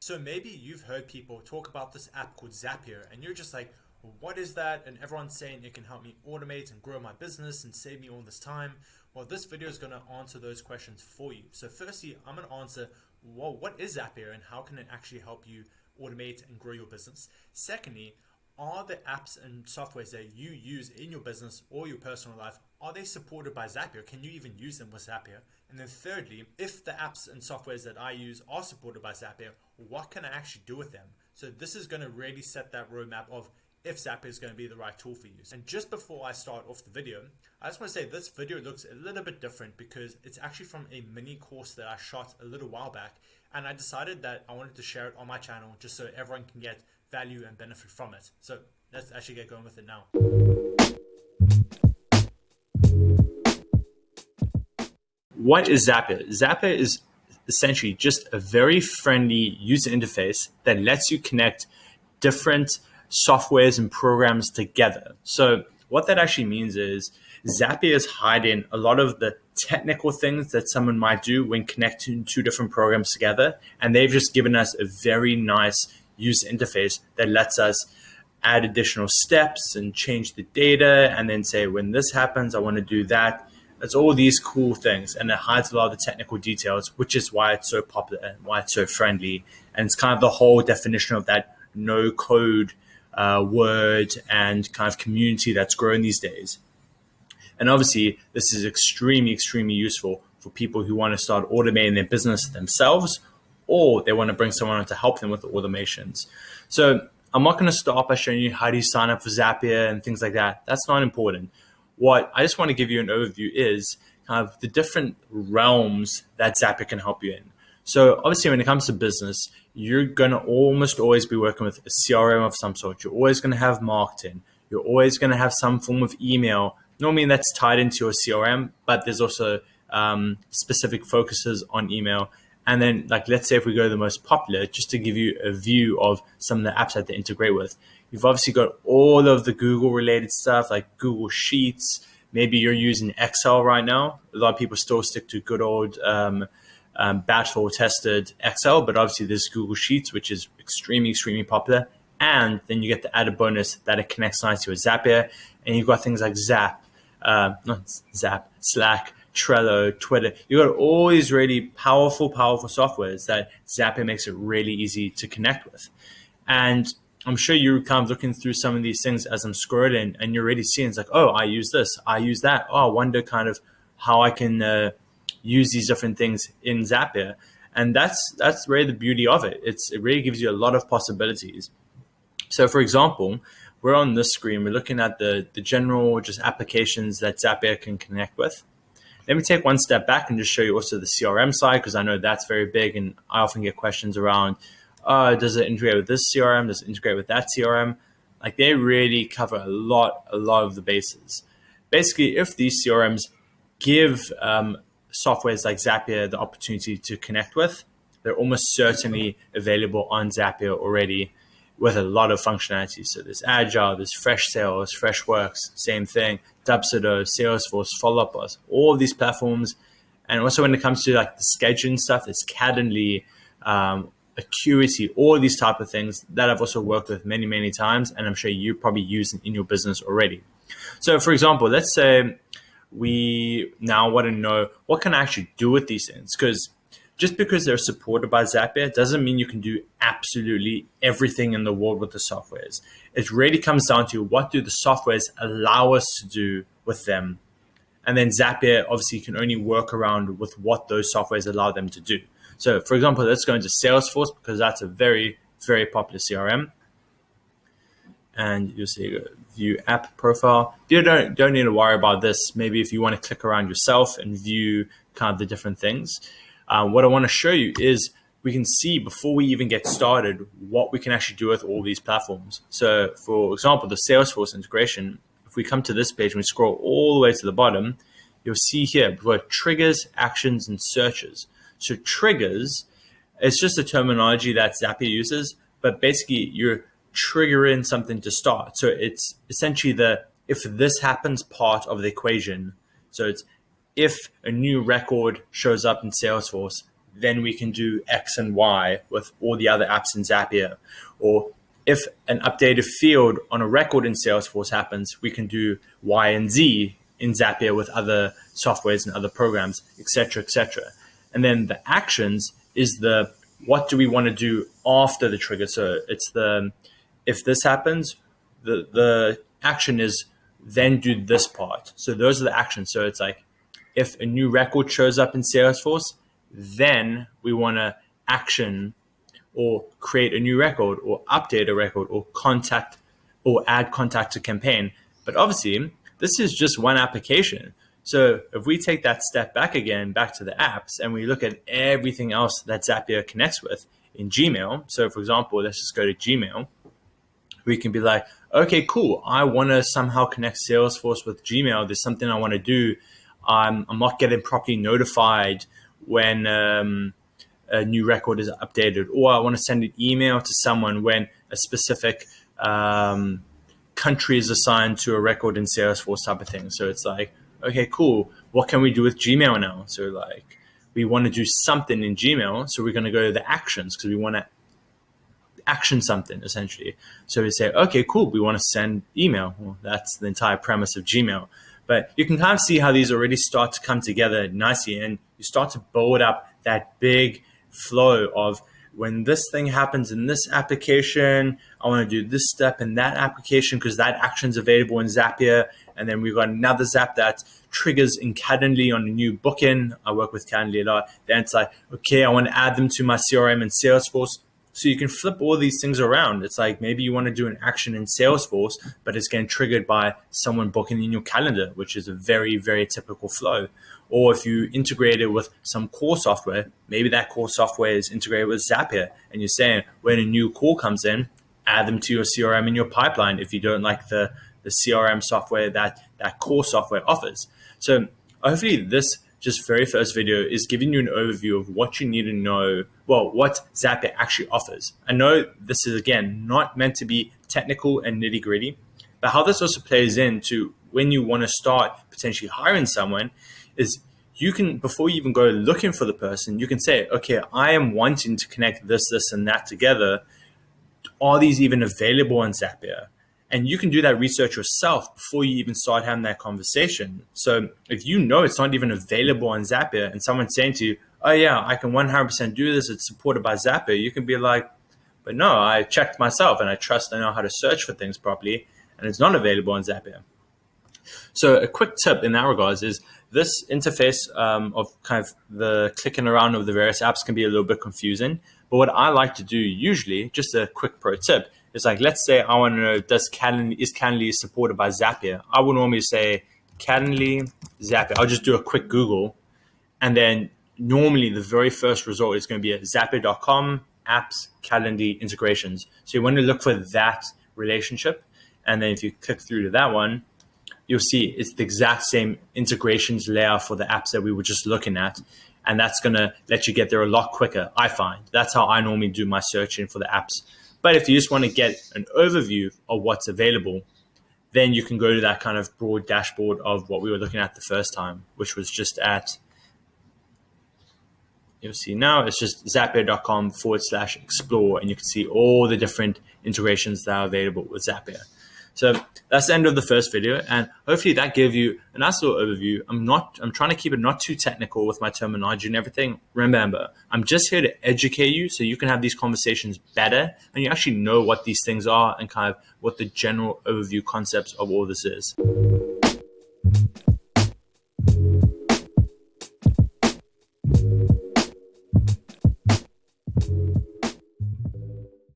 So maybe you've heard people talk about this app called Zapier, and you're just like, what is that? And everyone's saying it can help me automate and grow my business and save me all this time. Well, this video is going to answer those questions for you. So firstly, I'm going to answer, well, what is Zapier and how can it actually help you automate and grow your business? Secondly, are the apps and softwares that you use in your business or your personal life, are they supported by Zapier? Can you even use them with Zapier? And then thirdly, if the apps and softwares that I use are supported by Zapier, what can I actually do with them? So this is going to really set that roadmap of if Zapier is going to be the right tool for you. And just before I start off the video, I just want to say this video looks a little bit different because it's actually from a mini course that I shot a little while back. And I decided that I wanted to share it on my channel just so everyone can get value and benefit from it. So let's actually get going with it now. What is Zapier? Zapier is essentially just a very friendly user interface that lets you connect different softwares and programs together. So what that actually means is Zapier is hiding a lot of the technical things that someone might do when connecting two different programs together. And they've just given us a very nice user interface that lets us add additional steps and change the data and then say, when this happens, I want to do that. It's all these cool things, and it hides a lot of the technical details, which is why it's so popular and why it's so friendly. And it's kind of the whole definition of that no code word and kind of community that's growing these days. And obviously, this is extremely, extremely useful for people who want to start automating their business themselves, or they want to bring someone on to help them with the automations. So I'm not going to start by showing you how do you sign up for Zapier and things like that. That's not important. What I just want to give you an overview is kind of the different realms that Zapier can help you in. So obviously, when it comes to business, you're going to almost always be working with a CRM of some sort. You're always going to have marketing. You're always going to have some form of email. Normally that's tied into your CRM, but there's also specific focuses on email. And then, like, let's say if we go to the most popular, just to give you a view of some of the apps that they integrate with. You've obviously got all of the Google related stuff like Google Sheets. Maybe you're using Excel right now. A lot of people still stick to good old battle tested Excel, but obviously there's Google Sheets, which is extremely, extremely popular. And then you get the added bonus that it connects nicely with Zapier. And you've got things like Slack, Trello, Twitter. You've got all these really powerful softwares that Zapier makes it really easy to connect with. And I'm sure you're kind of looking through some of these things as I'm scrolling, and you're already seeing it's like, oh, I use this, I use that. Oh, I wonder kind of how I can use these different things in Zapier. And that's really the beauty of it. It really gives you a lot of possibilities. So for example, we're on this screen, we're looking at the general just applications that Zapier can connect with. Let me take one step back and just show you also the CRM side, because I know that's very big and I often get questions around, does it integrate with this CRM? Does it integrate with that CRM? Like, they really cover a lot of the bases. Basically, if these CRMs give softwares like Zapier the opportunity to connect with, they're almost certainly available on Zapier already with a lot of functionality. So there's Agile, there's Fresh Sales, Freshworks, same thing, Dubsado, Salesforce, FollowUp, all of these platforms. And also when it comes to like the scheduling stuff, there's Calendly, Acuity, all these type of things that I've also worked with many, many times, and I'm sure you probably use in your business already. So for example, let's say we now want to know what can I actually do with these things, because just because they're supported by Zapier doesn't mean you can do absolutely everything in the world with the softwares. It really comes down to what do the softwares allow us to do with them. And then Zapier obviously can only work around with what those softwares allow them to do. So for example, let's go into Salesforce, because that's a very, very popular CRM. And you'll see view app profile. You don't need to worry about this. Maybe if you want to click around yourself and view kind of the different things. What I want to show you is we can see before we even get started what we can actually do with all these platforms. So for example, the Salesforce integration, if we come to this page and we scroll all the way to the bottom, you'll see here we've got triggers, actions, and searches. So triggers, it's just a terminology that Zapier uses, but basically you're triggering something to start. So it's essentially the if this happens part of the equation. So it's if a new record shows up in Salesforce, then we can do X and Y with all the other apps in Zapier. Or if an updated field on a record in Salesforce happens, we can do Y and Z in Zapier with other softwares and other programs, et cetera, et cetera. And then the actions is the what do we want to do after the trigger. So it's the if this happens, the action is then do this part. So those are the actions. So it's like if a new record shows up in Salesforce, then we want to action or create a new record or update a record or contact or add contact to campaign. But obviously, this is just one application. So if we take that step back again, back to the apps, and we look at everything else that Zapier connects with in Gmail. So for example, let's just go to Gmail. We can be like, okay, cool. I want to somehow connect Salesforce with Gmail. There's something I want to do. I'm not getting properly notified when a new record is updated, or I want to send an email to someone when a specific country is assigned to a record in Salesforce type of thing. So it's like, okay, cool. What can we do with Gmail now? So like we want to do something in Gmail. So we're going to go to the actions because we want to action something essentially. So we say, okay, cool. We want to send email. Well, that's the entire premise of Gmail. But you can kind of see how these already start to come together nicely, and you start to build up that big flow of when this thing happens in this application, I want to do this step in that application because that action's available in Zapier. And then we've got another Zap that triggers in Calendly on a new booking. I work with Calendly a lot. Then it's like, okay, I want to add them to my CRM in Salesforce. So you can flip all these things around. It's like maybe you want to do an action in Salesforce, but it's getting triggered by someone booking in your calendar, which is a very, very typical flow. Or if you integrate it with some core software, maybe that core software is integrated with Zapier, and you're saying when a new call comes in, add them to your CRM in your pipeline if you don't like the CRM software that core software offers. So hopefully this just very first video is giving you an overview of what you need to know, well, what Zapier actually offers. I know this is, again, not meant to be technical and nitty gritty, but how this also plays into when you want to start potentially hiring someone is you can, before you even go looking for the person, you can say, okay, I am wanting to connect this, this, and that together. Are these even available on Zapier? And you can do that research yourself before you even start having that conversation. So if you know it's not even available on Zapier and someone's saying to you, oh yeah, I can 100% do this, it's supported by Zapier, you can be like, but no, I checked myself and I trust I know how to search for things properly, and it's not available on Zapier. So a quick tip in that regards is this interface of kind of the clicking around of the various apps can be a little bit confusing. But what I like to do usually, just a quick pro tip, is like, let's say I want to know, is Calendly supported by Zapier? I would normally say Calendly, Zapier. I'll just do a quick Google. And then normally the very first result is going to be at Zapier.com, apps, Calendly, integrations. So you want to look for that relationship. And then if you click through to that one, you'll see it's the exact same integrations layer for the apps that we were just looking at. And that's going to let you get there a lot quicker, I find. That's how I normally do my searching for the apps. But if you just want to get an overview of what's available, then you can go to that kind of broad dashboard of what we were looking at the first time, which was just at, you'll see now, it's just zapier.com/explore, and you can see all the different integrations that are available with Zapier. So that's the end of the first video, and hopefully that gave you a nice little overview. I'm trying to keep it not too technical with my terminology and everything. Remember, I'm just here to educate you so you can have these conversations better and you actually know what these things are and kind of what the general overview concepts of all this is.